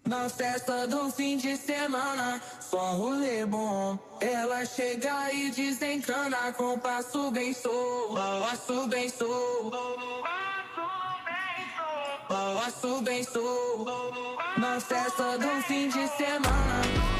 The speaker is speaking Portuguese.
Na festa do fim de semana, só rolê bom. Ela chega e desencana com passo bem sou, passo bem sou, passo bem sou. Na festa do fim de semana.